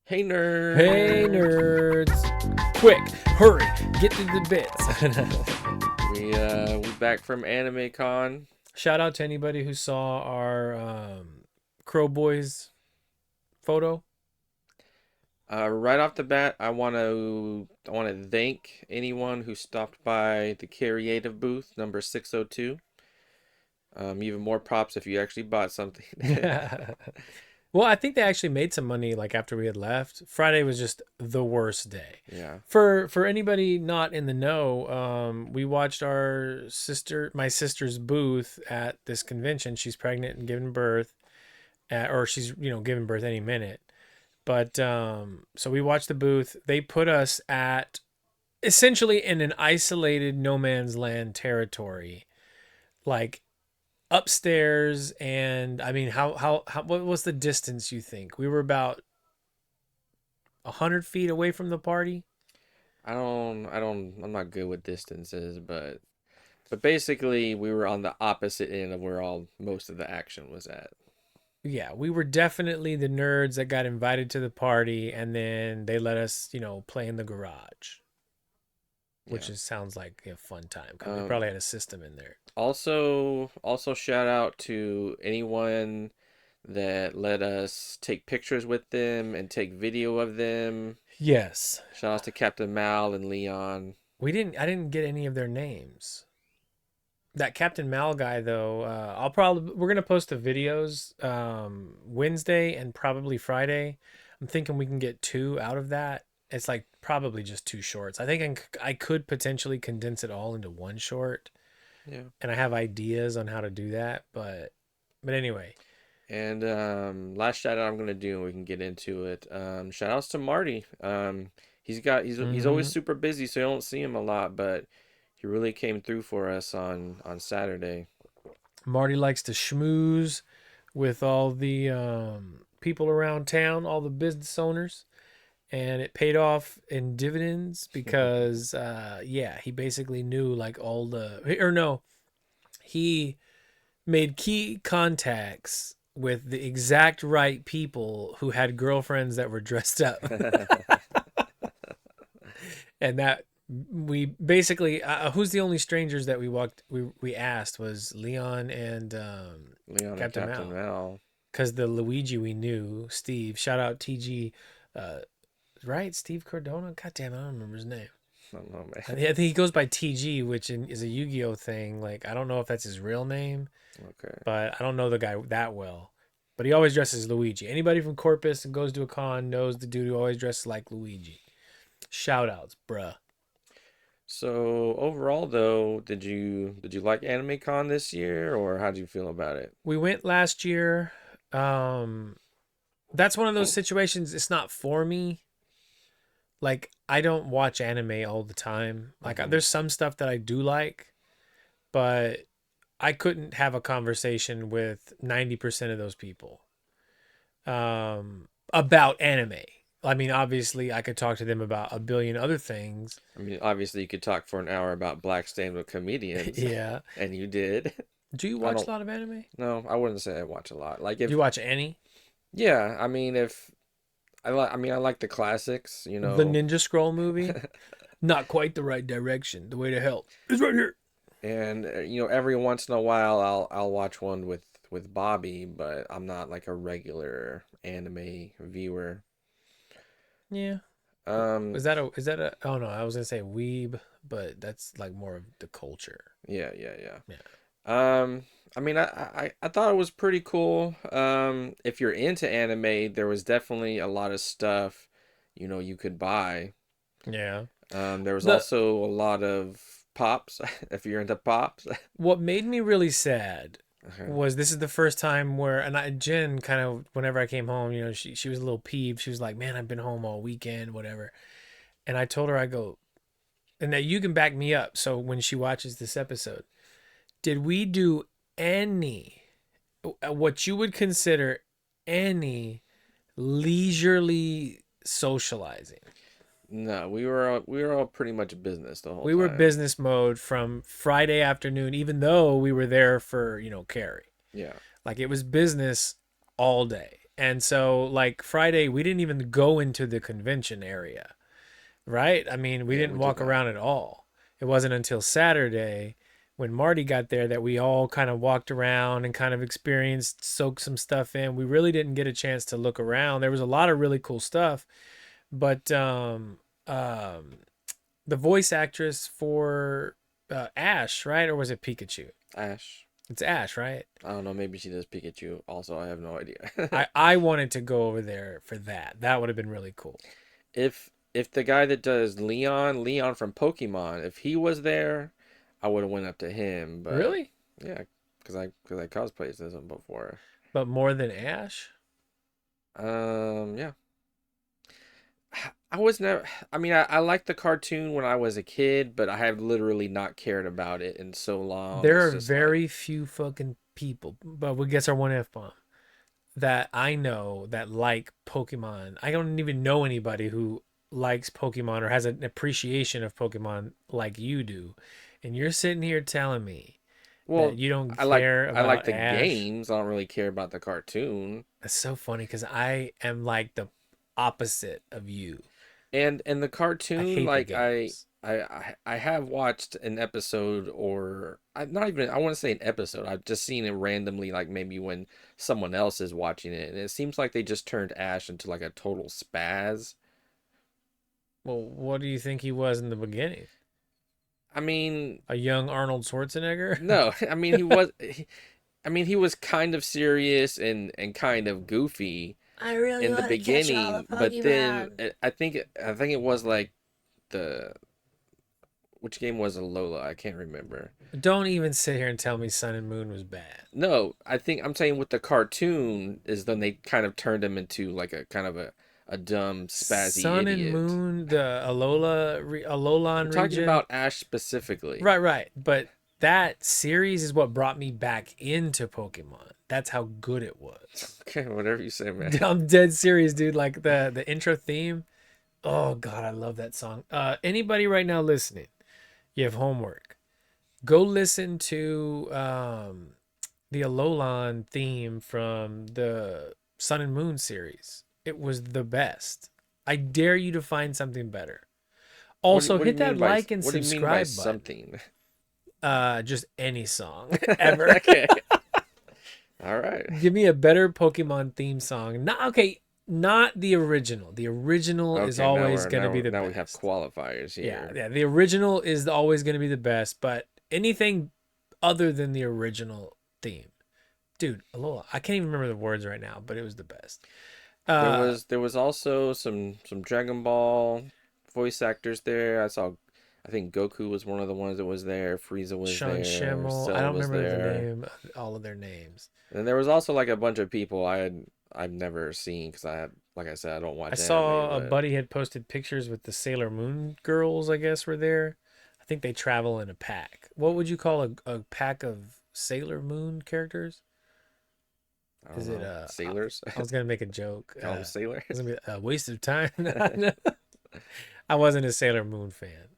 Hey nerds! Hey nerds! Quick, hurry, get to the bits. We back from Anime Con. Shout out to anybody who saw our Crow Boys photo. Right off the bat, I want to thank anyone who stopped by the Creative booth number 602. Even more props if you actually bought something. Well, I think they actually made some money like after we had left. Friday was just the worst day. Yeah. For anybody not in the know, we watched my sister's booth at this convention. She's pregnant and giving birth, or she's giving birth any minute. But so we watched the booth. They put us at essentially in an isolated no man's land territory, like upstairs. And I mean, how what was the distance you think? We were about 100 feet away from the party. I'm not good with distances, but basically we were on the opposite end of where most of the action was at. Yeah, we were definitely the nerds that got invited to the party, and then they let us, play in the garage, which Yeah. sounds like a fun time because we Um, probably had a system in there. also shout out to anyone that let us take pictures with them and take video of them. Yes, Shout out to Captain Mal and Leon. I didn't get any of their names. That Captain Mal guy though, we're gonna post the videos Wednesday and probably Friday. I'm thinking we can get two out of that. It's like probably just two shorts. I think I could potentially condense it all into one short, Yeah. and I have ideas on how to do that. But anyway, And last shout out I'm gonna do, and we can get into it. Shout outs to Marty. He's always hmm super busy, so you don't see him a lot, but he really came through for us on Saturday. Marty likes to schmooze with all the people around town, all the business owners. And it paid off in dividends because yeah, he basically knew like all the, or no, he made key contacts with the exact right people who had girlfriends that were dressed up. And that we basically who's the only strangers that we asked was Leon and Leon and Captain Captain Mal, Mal. because the Luigi we knew, Steve, shout out TG, uh, right? Steve Cardona. God damn, I don't remember his name. I don't know, I man. think he goes by TG, which is a Yu-Gi-Oh thing. Like, I don't know if that's his real name, Okay. but I don't know the guy that well. But he always dresses as Luigi. Anybody from Corpus and goes to a con knows the dude who always dresses like Luigi. Shout outs, bruh. So overall, though, did you like Anime Con this year, or how did you feel about it? We went last year. Um, that's one of those situations. It's not for me. Like, I don't watch anime all the time. Like, Hmm. there's some stuff that I do like, but I couldn't have a conversation with 90% of those people about anime. I mean, obviously, I could talk to them about a billion other things. I mean, obviously, you could talk for an hour about black stand-up comedians, Yeah. and you did. Do you I watch don't. a lot of anime? No, I wouldn't say I watch a lot. Like Do if, you watch any? yeah, I mean, if I like the classics, you The know. Ninja Scroll movie? Not quite the right direction. The way to hell is right here. And every once in a while I'll watch one with Bobby, but I'm not like a regular anime viewer. Yeah. Um, Is that a oh no, I was gonna say weeb, but that's like more of the culture. yeah, yeah, yeah. Yeah. I mean, I thought it was pretty cool. If you're into anime, there was definitely a lot of stuff, you could buy. Yeah. There was The also a lot of pops, if you're into pops. What made me really sad Okay. was this is the first time where, and Jen kind of, whenever I came home, she was a little peeved. She was like, "Man, I've been home all weekend, whatever." And I told her, I go, and that you can back me up. So when she watches this episode, did we do any what you would consider any leisurely socializing? No, we were all pretty much business the whole We were time. business mode from Friday afternoon, even though we were there for Carrie. Yeah. Like, it was business all day. And so like Friday, we didn't even go into the convention area, right? I mean, we Yeah, didn't we did walk not. around at all. It wasn't until Saturday when Marty got there that we all kind of walked around and kind of experienced, soaked some stuff in. We really didn't get a chance to look around. There was a lot of really cool stuff, but um, the voice actress for Ash, right? Or was it Pikachu? Ash. It's Ash, right? I don't know. Maybe she does Pikachu. Also, I have no idea. I wanted to go over there for that. That would have been really cool. If the guy that does Leon from Pokemon, if he was there, I would have went up to him. But Really? yeah, because I cosplayed as him before. But more than Ash? Yeah. I was never. I mean, I liked the cartoon when I was a kid, but I have literally not cared about it in so long. There It's are just like, very few fucking people, but we guess our one F bomb that I know that like Pokemon. I don't even know anybody who likes Pokemon or has an appreciation of Pokemon like you do. And you're sitting here telling me that well, you don't I like care I like about the Ash. games. I don't really care about the cartoon. That's so funny because I am like the opposite of you. And the I cartoon, hate the like games. I have watched an episode, or I not even I want to say an episode. I've just seen it randomly, like maybe when someone else is watching it, and it seems like they just turned Ash into like a total spaz. Well, what do you think he was in the beginning? I mean, A young Arnold Schwarzenegger? no, I mean I mean he was kind of serious and kind of goofy I really in the want to catch all the beginning, but then Pokemon. I think it was like the which game was Alola? I can't remember. Don't even sit here and tell me Sun and Moon was bad. No, I think I'm saying with the cartoon is then they kind of turned him into like a kind of a dumb spazzy Sun and idiot. Moon, the I'm Alolan talking region. about Ash specifically. Right, right. But that series is what brought me back into Pokemon. That's how good it was. Okay, whatever you say, man. I'm dead serious, dude. Like the intro theme. Oh god, I love that song. Anybody right now listening, you have homework. Go listen to the Alolan theme from the Sun and Moon series. It was the best. I dare you to find something better. Also, What do you hit that mean by like and what do you mean by subscribe button. something? Just any song ever. Okay. All right. Give me a better Pokemon theme song. Not okay, not the original. The original is Okay, now always we're gonna be the now we have best. qualifiers Yeah, here. yeah. The original is always gonna be the best, but anything other than the original theme, dude, Alola. I can't even remember the words right now, but it was the best. Uh, There was also some Dragon Ball voice actors there. I think Goku was one of the ones that was there. Frieza was Sean there. Schimmel. I Cell don't was remember the there. name, all of their names. And there was also like a bunch of people I've never seen because like I said, I don't I watch anime, saw a but buddy had posted pictures with the Sailor Moon girls, I guess, were there. I think they travel in a pack. What would you call a pack of Sailor Moon characters? I don't Is it know. Sailors? I was gonna make a joke. Call them It's sailors. gonna be a waste of time. I wasn't a Sailor Moon fan.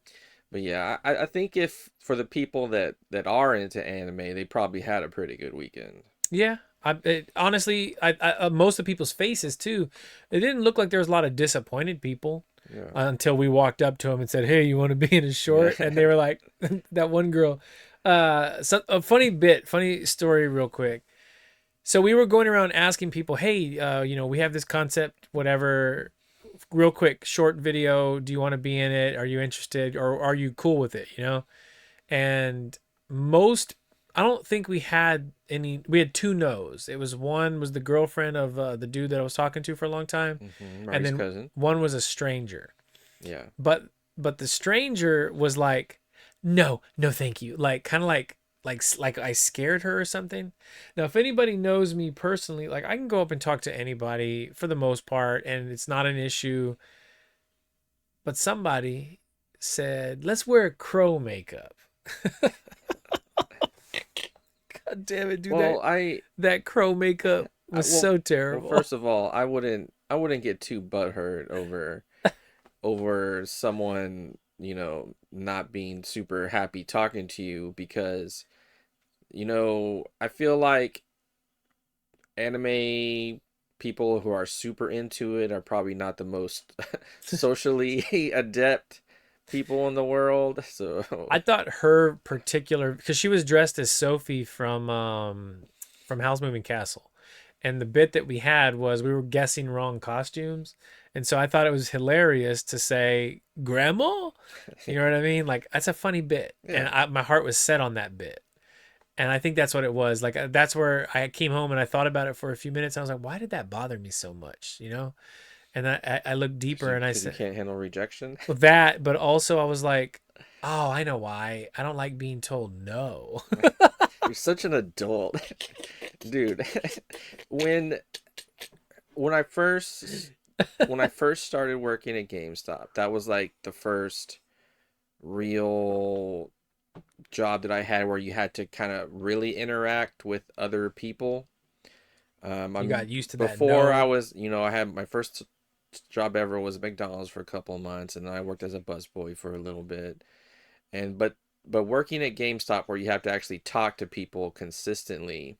But yeah, I think if for the people that are into anime, they probably had a pretty good weekend. Yeah, honestly, most of people's faces too. It didn't look like there was a lot of disappointed people Yeah. until we walked up to them and said, "Hey, you want to be in a short?" And they were like, "That one girl." So a funny story, real quick. So we were going around asking people, "Hey, we have this concept, whatever. Real quick, short video. Do you want to be in it? Are you interested, or are you cool with it? And most, I don't think we had any. We had two no's. It was one was the girlfriend of the dude that I was talking to for a long time, and Marty's then cousin. one was a stranger. Yeah. But the stranger was like, no, no, thank you. Like kind of like I scared her or something. Now, if anybody knows me personally, like I can go up and talk to anybody for the most part, and it's not an issue. But somebody said, let's wear crow makeup. God damn it, dude. Well, That crow makeup was well, so well, terrible. first of all, I wouldn't get too butthurt over someone, not being super happy talking to you because, I feel like anime people who are super into it are probably not the most socially adept people in the world. So I thought her particular, because she was dressed as Sophie from Howl's Moving Castle, and the bit that we had was we were guessing wrong costumes, and so I thought it was hilarious to say grandma. You know what I mean? Like that's a funny bit, and yeah, my heart was set on that bit. And I think that's what it was. Like that's where I came home and I thought about it for a few minutes. I was like, why did that bother me so much? You know? And I looked deeper and I because you said can't handle rejection. that, but also I was like, oh, I know why. I don't like being told no. You're such an adult, dude. when when I first started working at GameStop, that was like the first real job that I had where you had to kind of really interact with other people. You I'm got used to that before I no. was, I had my first job ever was at McDonald's for a couple of months, and then I worked as a busboy for a little bit. And but working at GameStop where you have to actually talk to people consistently,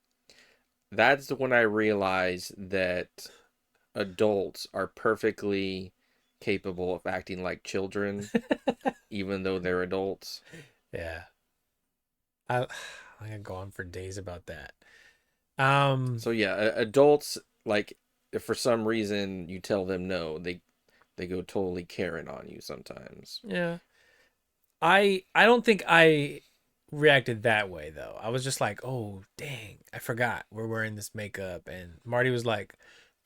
that's when I realized that adults are perfectly capable of acting like children, even though they're adults. Yeah. I I can go on for days about that. Um, So yeah, adults like if for some reason you tell them no, they go totally Karen on you sometimes. yeah. I don't think I reacted that way though. I was just like, "Oh, dang, I forgot we're wearing this makeup." And Marty was like,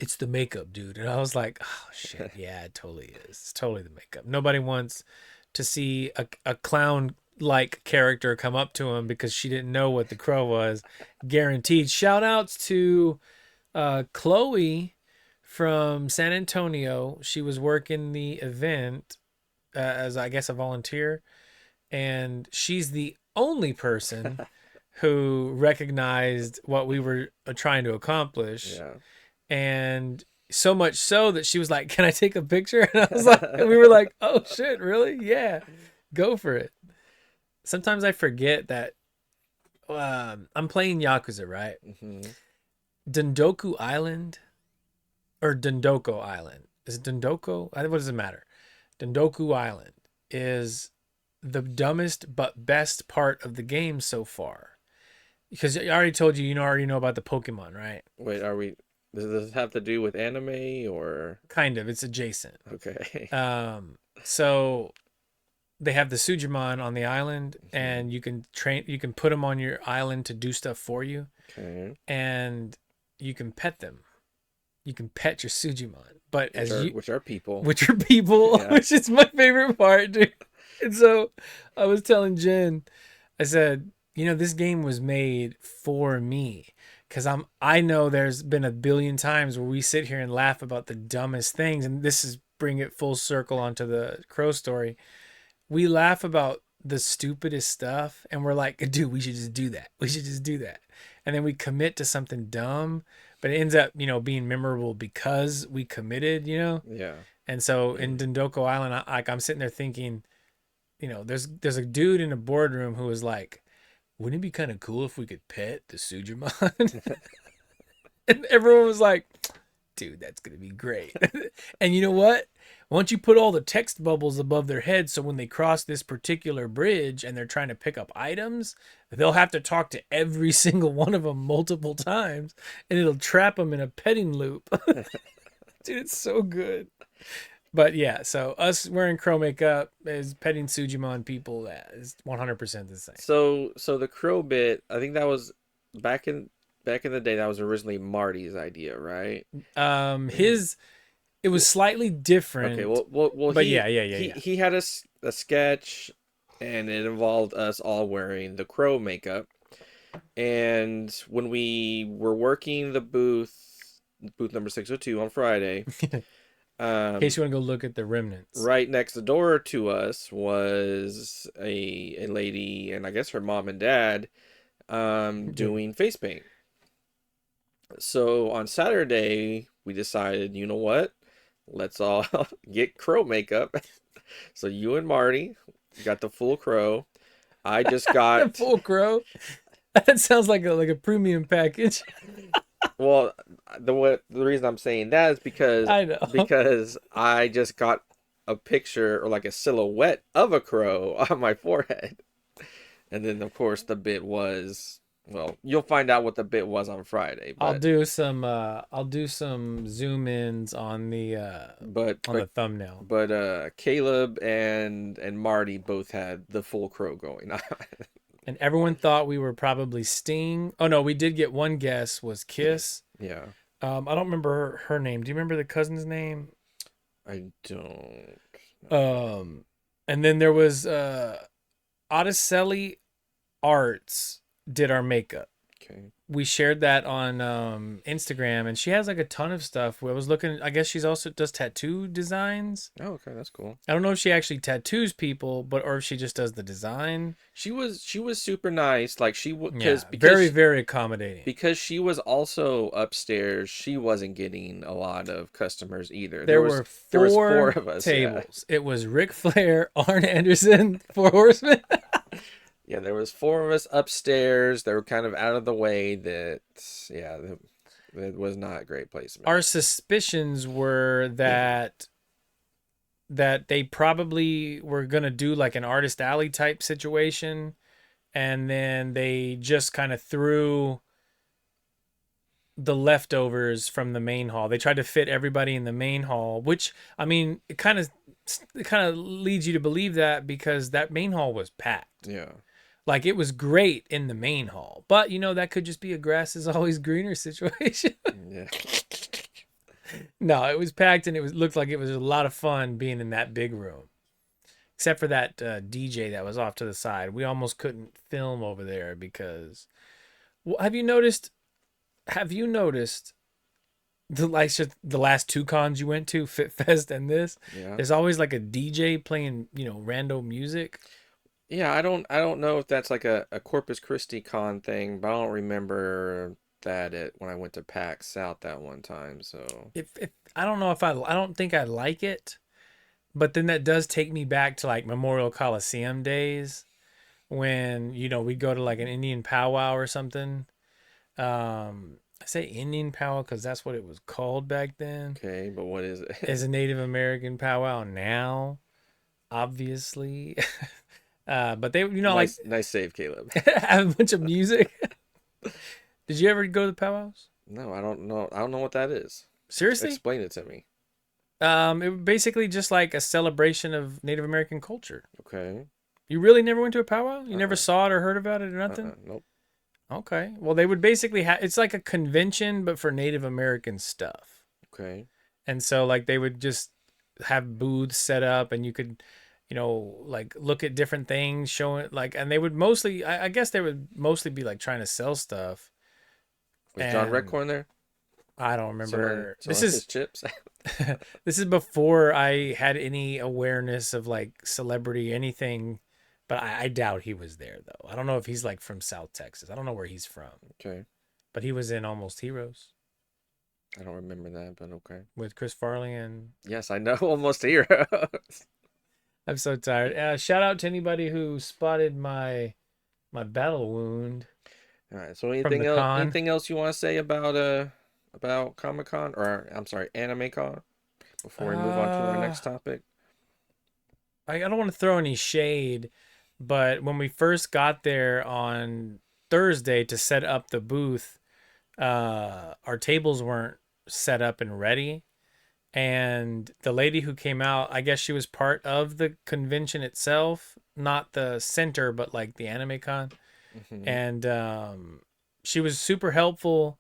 "It's the makeup, dude." And I was like, "Oh shit, yeah, it totally is. It's totally the makeup." Nobody wants to see a clown like character come up to him because she didn't know what the crow was. Guaranteed. Shout outs to Chloe from San Antonio. She was working the event as I guess a volunteer, and she's the only person who recognized what we were trying to accomplish, Yeah. and so much so that she was like, "Can I take a picture?" And I was like, and we were like, "Oh shit, really? Yeah, go for it." Sometimes I forget that I'm playing Yakuza, right? hmm Dundoku Island or Dundoko Island. Is it Dundoko? What does it matter? Dundoku Island is the dumbest but best part of the game so far. Because I already told you, already know about the Pokemon, right? Wait, are we? Does this have to do with anime or? Kind of, it's adjacent. Okay. So they have the Sujimon on the island, hmm and you can put them on your island to do stuff for you, Okay. and you can pet them. You can pet your Sujimon, but Which are people? which are people, Yeah. which is my favorite part, dude. And so I was telling Jen, I said, this game was made for me because I know there's been a billion times where we sit here and laugh about the dumbest things, and this is bring it full circle onto the crow story. We laugh about the stupidest stuff, and we're like, dude, we should just do that. We should just do that, and then we commit to something dumb, but it ends up being memorable because we committed. Yeah. And so in Dundoko Island, I'm sitting there thinking, there's a dude in a boardroom who was like, wouldn't it be kind of cool if we could pet the Sujimon? And everyone was like, dude, that's going to be great. And you know what? Once you put all the text bubbles above their heads, so when they cross this particular bridge and they're trying to pick up items, they'll have to talk to every single one of them multiple times, and it'll trap them in a petting loop. Dude, it's so good. But yeah, so us wearing crow makeup is petting Sujimon people. That is 100% the same. So the crow bit, I think that was back in back in the day. That was originally Marty's idea, right? His it was slightly Okay. different, Well, but yeah, yeah, yeah, yeah. he had a sketch, and it involved us all wearing the crow makeup. And when we were working the booth number 602 on Friday, In case um, you want to go look at the remnants. right next the door to us was a lady, and I guess her mom and dad, doing face paint. So on Saturday, we decided, you know what? Let's all get crow makeup. So you and Marty got the full crow. I just The got, full crow. That sounds like a premium package. well, the reason I'm saying that is I know. because I just got a picture or like a silhouette of a crow on my forehead. And then of course the bit was, well, you'll find out what the bit was on Friday, I'll do some zoom ins but on but the thumbnail. Caleb and Marty both had the full crow going on. And everyone thought we were probably Sting. Oh no, we did get one guess was Kiss. Yeah, I don't remember her name. Do you remember the cousin's name? I don't know. Um, and then there was Otticelli Arts did our makeup. Okay. We shared that on Instagram, and she has like a ton of stuff. I was looking. I guess she's also does tattoo designs. Oh, okay, that's cool. I don't know if she actually tattoos people, but or if she just does the design. She was super nice. Like she Yeah, because very very accommodating. because she was also upstairs. She wasn't getting a lot of customers either. There There was were there was four four of us. Yeah, tables. It was Ric Flair, Arn Anderson, Four Horsemen. yeah. There was four of us upstairs. They were kind of out of the way. That yeah, it was not great placement. Our suspicions were that they probably were gonna do like an artist alley type situation, and then they just kind of threw the leftovers from the main hall. They tried to fit everybody in the main hall, which I mean, it kind of leads you to believe that because that main hall was packed. Yeah, Like it was great in the main hall, but that could just be a grass is always greener situation. yeah. No, it was packed and looked like it was a lot of fun being in that big room. Except for that DJ that was off to the side. We almost couldn't film over there because well, have you noticed the last two cons you went to, Fit Fest and this? Yeah. There's always like a DJ playing, random music. Yeah, I don't know if that's like a Corpus Christi con thing, but I don't remember that it when I went to PAX South that one time. So If I don't know if I don't think I like it, but then that does take me back to like Memorial Coliseum days when, we'd go to like an Indian powwow or something. I say Indian powwow because that's what it was called back then. okay, but what is Is it? a Native American powwow now, obviously. But they, like Nice save, Caleb. have a bunch of music. Did you ever go to the powwows? No, I don't know. I don't know what that is. Seriously? Explain it to me. It was basically just like a celebration of Native American culture. Okay. You really never went to a powwow? You never Uh-uh. saw it or heard about it or nothing? Nope. Okay. Well, they would basically have it's like a convention, but for Native American stuff. Okay. And so, like, they would just have booths set up and you could, like look at different things, showing like, and they would mostly, I guess they would mostly be like trying to sell stuff. Was John And Redcorn there? I don't Selling remember. This selling his is, chips? this is before I had any awareness of like celebrity, anything. But I doubt he was there though. I don't know if he's like from South Texas. I don't know where he's from, Okay. but he was in Almost Heroes I don't remember that, but okay. with Chris Farley, and Yes, I know Almost Heroes. I'm so tired. Shout out to anybody who spotted my battle wound All right. So from the con. anything else you want to say about Comic Con or I'm sorry, Anime Con before we move on to our Uh, next topic? I don't want to throw any shade, but when we first got there on Thursday to set up the booth, our tables weren't set up and ready. And the lady who came out, I guess she was part of the convention itself, not the center, but like the Anime Con. Hmm. And she was super helpful.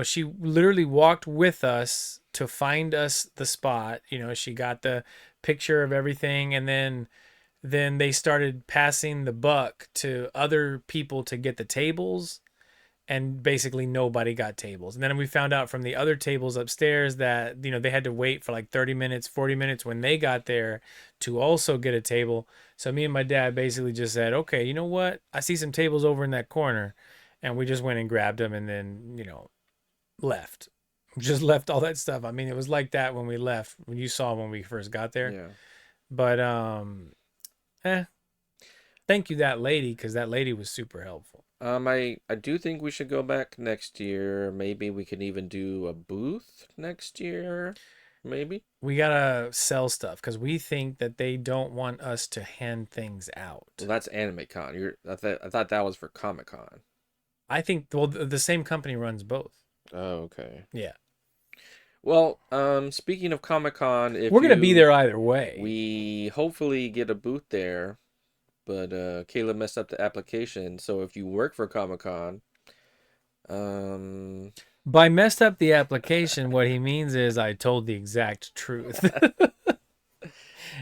She literally walked with us to find us the spot. She got the picture of everything, and then they started passing the buck to other people to get the tables, and basically nobody got tables. And then we found out from the other tables upstairs that they had to wait for like 30 minutes, 40 minutes when they got there to also get a table. So me and my dad basically just said, okay, you know what, I see some tables over in that corner, and we just went and grabbed them, and then left. Just left all that stuff. I mean, it was like that when we left, when you saw when we first got there. Yeah. But eh, thank you that lady, because that lady was super helpful. I do think we should go back next year. Maybe we could even do a booth next year. Maybe. We gotta sell stuff because we think that they don't want us to hand things Well, out. that's Anime Con. I thought that was for Comic Con. I think well the same company runs both. Oh, okay. Yeah, Well, speaking of Comic Con, we're gonna be there either way. we hopefully get a booth there, but Caleb messed up the application. So if you work for Comic Con, um, By messed up the application, what he means is I told the exact truth.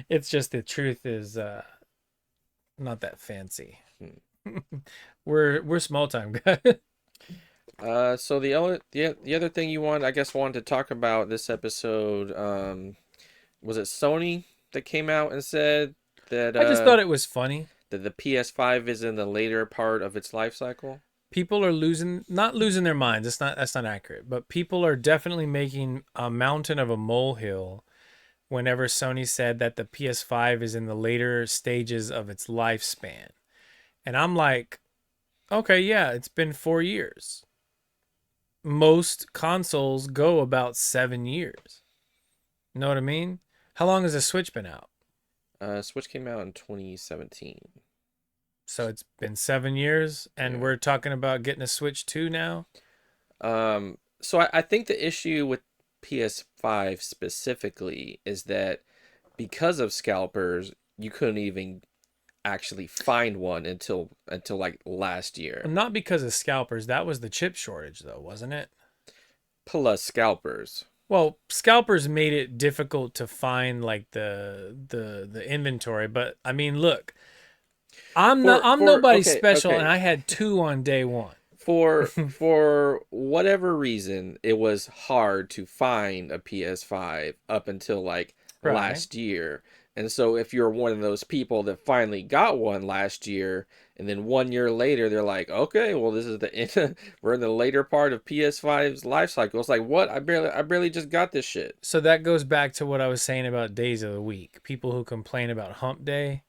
It's just the truth is not that fancy. hmm. We're small time guys. So the other thing you want, I guess, wanted to talk about this episode, was it Sony that came out and said that I just thought it was funny. that the PS5 is in the later part of its life cycle? People are not losing their minds. That's not accurate, but people are definitely making a mountain of a molehill whenever Sony said that the PS5 is in the later stages of its lifespan. And I'm like, okay, yeah, it's been 4 years. Most consoles go about 7 years. Know what I mean? How long has the Switch been out? Switch came out in 2017. So it's been 7 years and Yeah. we're talking about getting a Switch 2 now? So I think the issue with PS5 specifically is that because of scalpers, you couldn't even actually find one until like last year. Not because of scalpers. That was the chip shortage though, wasn't it? Plus scalpers. Well, scalpers made it difficult to find like the inventory, but I mean, look, I'm nobody Okay, special and okay. I had 2 on day 1. For whatever reason, it was hard to find a PS5 up until like Right. last year. And so if you're one of those people that finally got one last year, and then 1 year later they're like, okay, well this is the end, we're in the later part of PS5's life cycle. It's like, what? I barely just got this shit. So that goes back to what I was saying about days of the week. People who complain about hump day,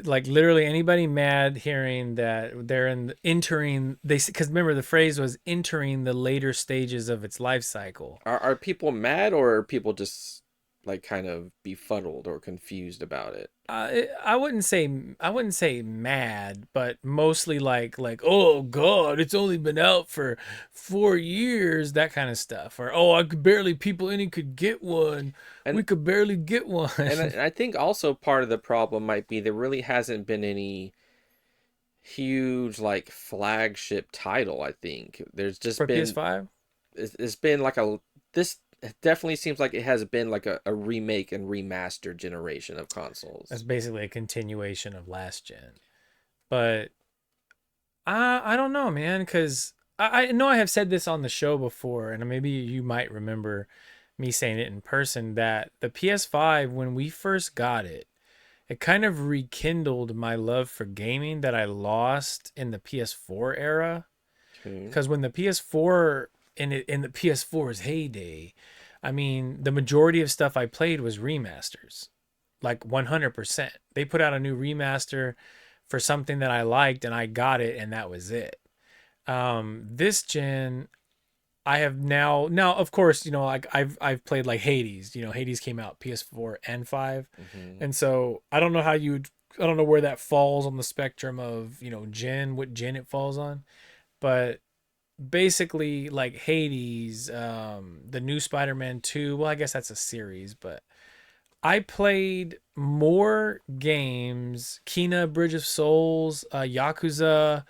like literally anybody mad hearing that they're entering they because remember the phrase was entering the later stages of its life cycle. Are people mad, or are people just like kind of befuddled or confused about it? I wouldn't say mad, but mostly like oh god, it's only been out for 4 years, that kind of stuff. Or oh, I could barely people any could get one. And We could barely get one and I think also part of the problem might be there really hasn't been any huge like flagship title. I think there's just for been PS5. it's been like a this it definitely seems like it has been like a remake and remastered generation of That's consoles. basically a continuation of last gen. But I don't know, man, because I know I have said this on the show before, and maybe you might remember me saying it in person that the PS5, when we first got it, it kind of rekindled my love for gaming that I lost in the PS4 era. Okay. Because when the PS4 in the PS4's heyday, I mean, the majority of stuff I played was remasters, like 100%. They put out a new remaster for something that I liked, and I got it, and that was it. This gen, I have now of course, like I've played like Hades. Hades came out PS4 and 5. Hmm. And so I don't know where that falls on the spectrum of, gen, what gen it falls on. But basically like Hades, the new Spider-Man 2, well I guess that's a series, but I played more games, Kina Bridge of Souls, Yakuza,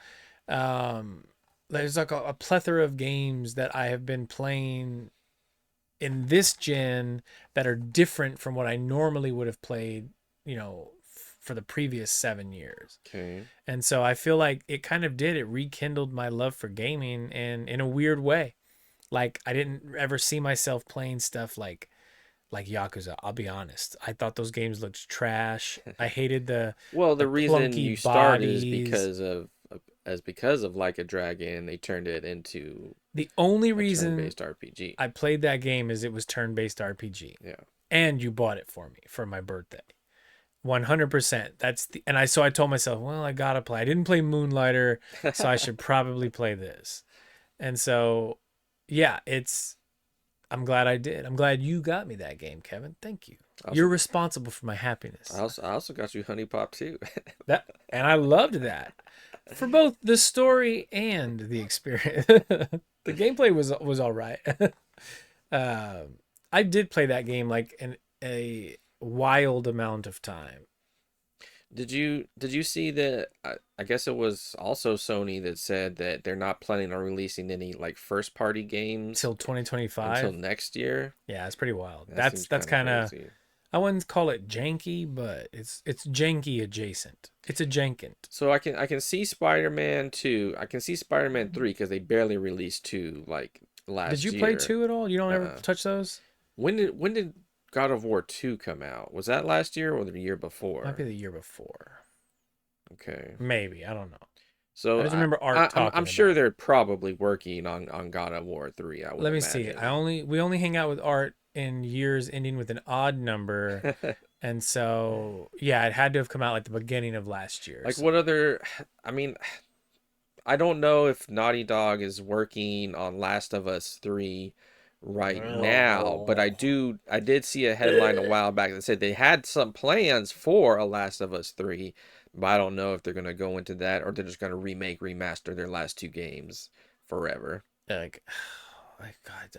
um there's like a plethora of games that I have been playing in this gen that are different from what I normally would have played, for the previous 7 years. Okay. And so I feel like it kind of did. It rekindled my love for gaming and in a weird way. Like I didn't ever see myself playing stuff like Yakuza. I'll be honest. I thought those games looked trash. I hated the Well, the the reason clunky you started is bodies. because of Like a Dragon, they turned it into The only a reason turn-based RPG. I played that game is it was turn-based RPG. Yeah. And you bought it for me for my birthday. 100%. And I told myself, well, I gotta play. I didn't play Moonlighter, so I should probably play this. And so, yeah, I'm glad I did. I'm glad you got me that game, Kevin. Thank you. I You're also, responsible for my happiness. I also got you Honey Pop too. And I loved that for both the story and the experience. The gameplay was all right. I did play that game like a wild amount of time Did you see that? I guess it was also Sony that said that they're not planning on releasing any like first party games till until 2025. next year. Yeah, it's pretty wild. That That's seems that's kind of kind of crazy. I wouldn't call it janky, but it's janky adjacent. It's a jankent. So I can see Spider-Man 2. I can see Spider-Man 3 because they barely released 2 like Did last you play year. two at all? You don't ever Uh, touch those? when did God of War 2 come out? Was that last year or the year Might be before? the year before. Okay. Maybe. I don't know. I So just I, remember Art I I'm talking I'm sure about it. they're probably working on God of War 3, I would Let me see. imagine. We only hang out with Art in years ending with an odd number. And so, yeah, it had to have come out like the beginning of last year or Like what so. other I mean, I don't know if Naughty Dog is working on Last of Us 3 right now, but I did see a headline a while back that said they had some plans for a Last of Us 3, but I don't know if they're going to go into that or they're just going to remaster their last two games forever. Like, oh my God,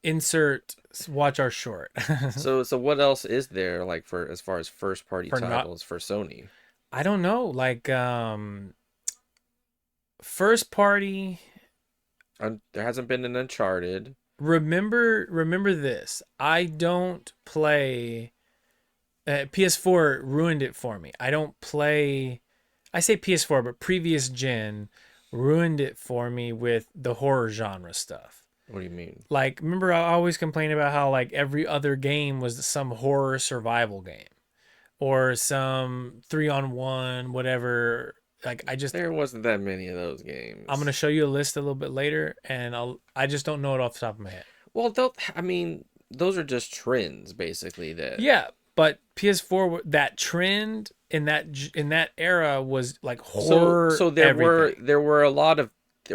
insert watch our short. So what else is there like for as far as first party For not, titles for Sony? I don't know, like, first party. There hasn't been an Uncharted. Remember this. I don't play. PS4 ruined it for me. I don't play. I say PS4, but previous gen ruined it for me with the horror genre stuff. What do you mean? Like, remember I always complained about how like every other game was some horror survival game or some 3-on-1 whatever. Like There wasn't that many of those I'm gonna games. show you a list a little bit later, and I just don't know it off the top of my head. Well, I mean, those are just trends basically that Yeah, but PS4 that trend in that era was like so horror so everything. there were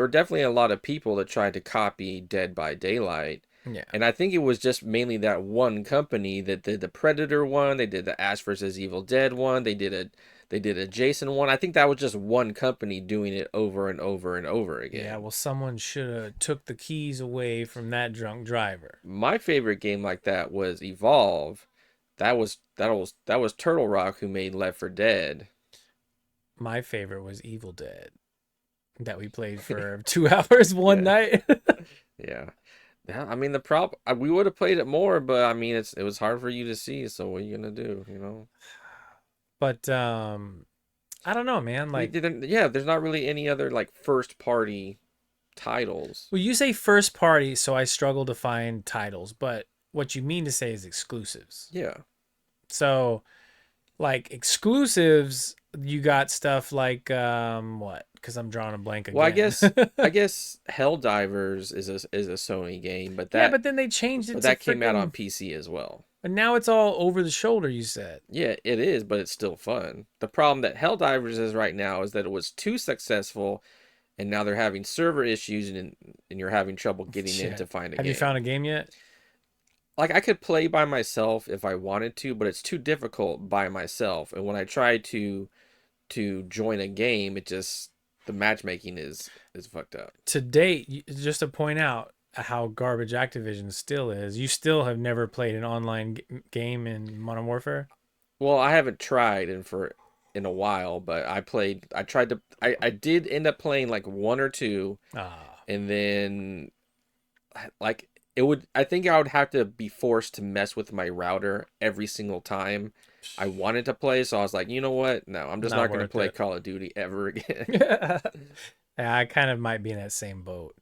definitely a lot of people that tried to copy Dead by Daylight. Yeah. And I think it was just mainly that one company that did the Predator one, they did the Ash versus Evil Dead one, they did a Jason one. I think that was just one company doing it over and over and over Yeah, again. well someone should have took the keys away from that drunk driver. My favorite game like that was Evolve. That was Turtle Rock who made Left 4 Dead. My favorite was Evil Dead that we played for 2 hours one Yeah, night. yeah. Yeah, I mean the problem we would have played it more, but I mean it was hard for you to see, so what are you gonna do? But I don't know, man. You Like, didn't, yeah, there's not really any other like first party titles. well, you say first party, so I struggle to find titles, but what you mean to say is exclusives. Yeah. So, like exclusives, you got stuff like what? Because I'm drawing a blank Well, I again. guess I guess Helldivers is a Sony game, but Yeah, that but then they changed it but to that came out on freaking. PC as well. And now it's all over the shoulder. You said. Yeah, it is, but it's still fun. The problem that Helldivers is right now is that it was too successful, and now they're having server issues, and you're having trouble getting in Shit. to find a Have you found game. a game yet? Like I could play by myself if I wanted to, but it's too difficult by myself. And when I try to join a game, it just the matchmaking is fucked up. To date, just to point out how garbage Activision still is, you still have never played an online game in Modern Warfare. Well, I haven't tried in a while, but I tried to I did end up playing like one or two, Ah, and then like I think I would have to be forced to mess with my router every single time I wanted to play, so I was like, you know what? No, I'm just not not going to worth play it. Call of Duty ever again. Yeah, I kind of might be in that same boat.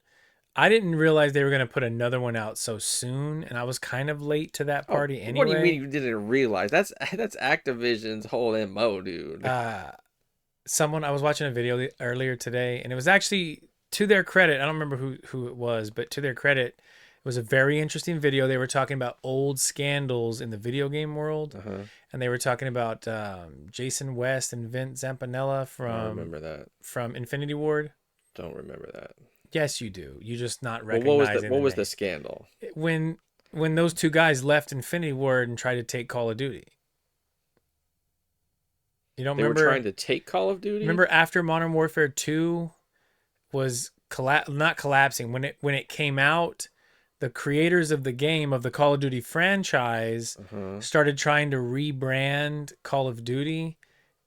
I didn't realize they were going to put another one out so soon, and I was kind of late to that Oh, party what do you mean anyway. you didn't realize? That's Activision's whole MO, dude. Uh, Someone I was watching a video earlier today, and it was actually to their credit. I don't remember who it was, but to their credit, It was a very interesting video. They were talking about old scandals in the video game world, Uh-huh. and they were talking about Jason West and Vince Zampanella I don't remember that. from Infinity Ward. Don't remember that. Yes, you do. You're just not Well, recognizing what the was the name. scandal? When those two guys left Infinity Ward and tried to take Call of Duty. You don't They were trying remember? to take Call of Duty? Remember after Modern Warfare 2 was not collapsing when it came out, the creators of the game of the Call of Duty franchise Uh-huh. started trying to rebrand Call of Duty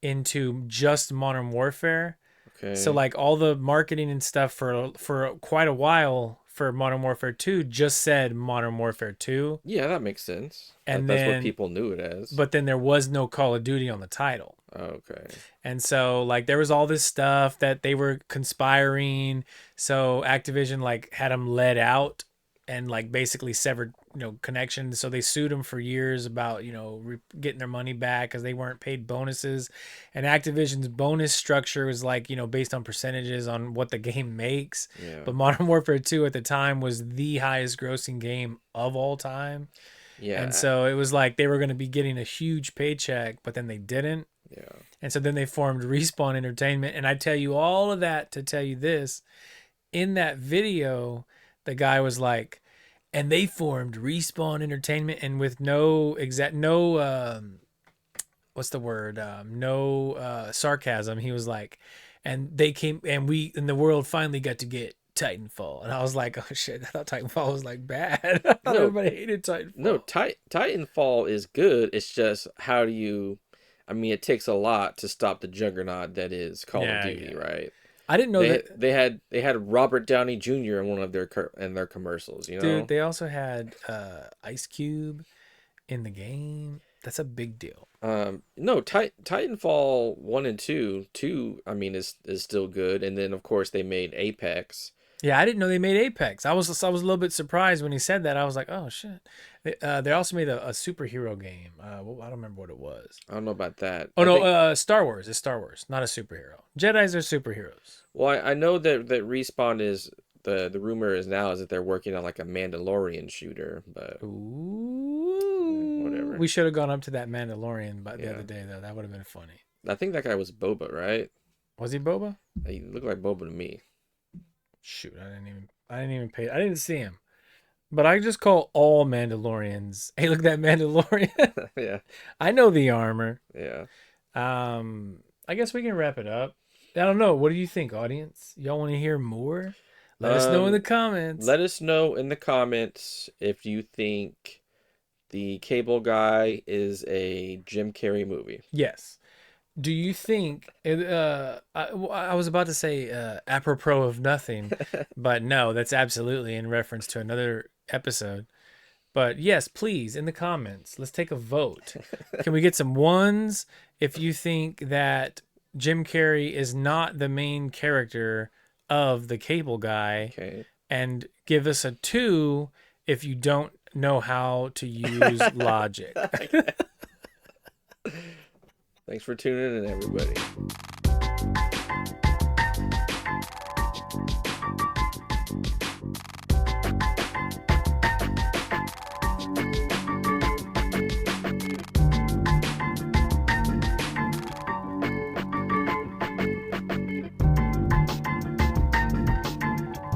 into just Modern Warfare. So Okay. like all the marketing and stuff for quite a while for Modern Warfare 2 just said Modern Warfare 2, Yeah, that makes sense. and That's what then people knew it as. but then there was no Call of Duty on the title. Okay. And so like there was all this stuff that they were conspiring. So Activision like had them let out and like basically severed, connections. So they sued them for years about, getting their money back because they weren't paid bonuses. And Activision's bonus structure was like, based on percentages on what the game makes. Yeah. But Modern Warfare 2 at the time was the highest grossing game of all time. And Yeah. so it was like they were going to be getting a huge paycheck, but then they didn't. Yeah. And so then they formed Respawn Entertainment. And I tell you all of that to tell you this. In that video, the guy was like, and they formed Respawn Entertainment, and with what's the word? No sarcasm. He was like, and they came, and the world finally got to get Titanfall. And I was like, oh shit, I thought Titanfall was like bad. I thought No, everybody hated no, Titanfall. Titanfall is good. It's just how do you I mean, it takes a lot to stop the juggernaut that is Call of Yeah, Duty, yeah. right? I didn't know that. They had Robert Downey Jr. in one of their commercials, you Dude, know? they also had Ice Cube in the game. That's a big deal. No, Titanfall 1 and 2, 2 I mean is still good, and then of course they made Apex. Yeah, I didn't know they made Apex. I was a little bit surprised when he said that. I was like, oh shit. They also made a superhero game. Well, I don't remember what it was. I don't know about that. Oh I no, think Star Wars. It's Star Wars, not a superhero. Jedi's are superheroes. well, I know that Respawn is the rumor is now is that they're working on like a Mandalorian shooter, but Ooh, whatever. we should have gone up to that Mandalorian the Yeah. other day though. That would have been funny. I think that guy was Boba, right? Was he Boba? He looked like Boba to me. Shoot, I didn't see him. But I just call all Mandalorians. Hey, look at that Mandalorian. Yeah. I know the armor. Yeah. I guess we can wrap it up. I don't know. What do you think, audience? Y'all want to hear more? Let us know in the comments. Let us know in the comments if you think the Cable Guy is a Jim Carrey movie. Yes. Do you think I was about to say apropos of nothing, but no, that's absolutely in reference to another episode. But yes, please, in the comments, let's take a vote. Can we get some ones if you think that Jim Carrey is not the main character of the Cable Guy, Okay. and give us a 2 if you don't know how to use logic. Thanks for tuning in, everybody.